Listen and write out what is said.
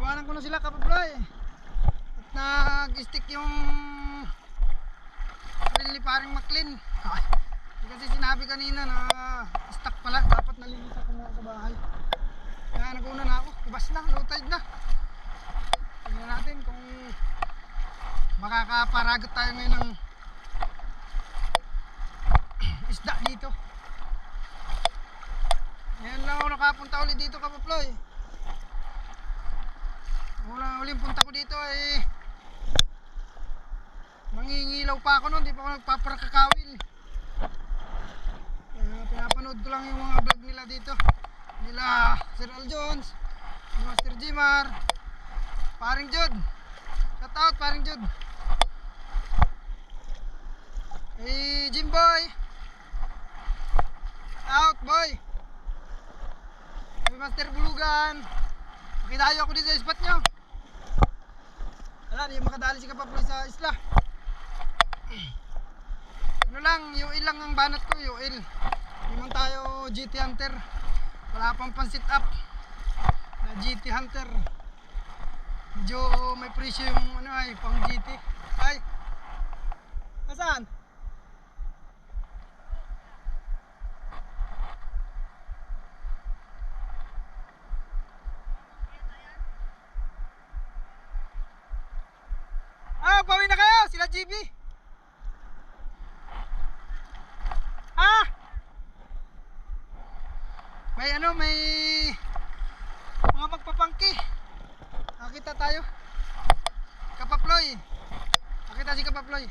Iwanan ko na sila kapaploy. At nag-stick yung reel ni paring McLean. Kasi sinabi kanina na stuck pala, dapat nalinis ako muna sa bahay. Kaya nag-una na ako, ibas na, low tide na. Tingnan natin kung makakaparagot tayo ngayon ng isda dito. Ngayon lang ako nakapunta ulit dito kapaploy. Uling punta ko dito ay mangingilaw pa ako noon, di pa ako nagpaparakakawil. Pinapanood ko lang yung mga vlog nila dito, nila Sir Al Jones, Master Jimar, paring Jud. Shout out paring Jud. Hey Jimboy, out boy. Hey Master Bulugan, pakidayo ako dito sa spot nyo. Wala, di makadali si kapaploy sa isla. Ano lang, UL lang ang banat ko, UL. Naman tayo GT Hunter. Wala pang pan-sit up na GT Hunter. Medyo may presyo yung ano ay pang GT. Ay, nasaan? Ah, bawi na kayo, sila GB. Ah! May ano, may mga magpapangki. Nakita tayo. Kapaploy. Nakita si Kapaploy.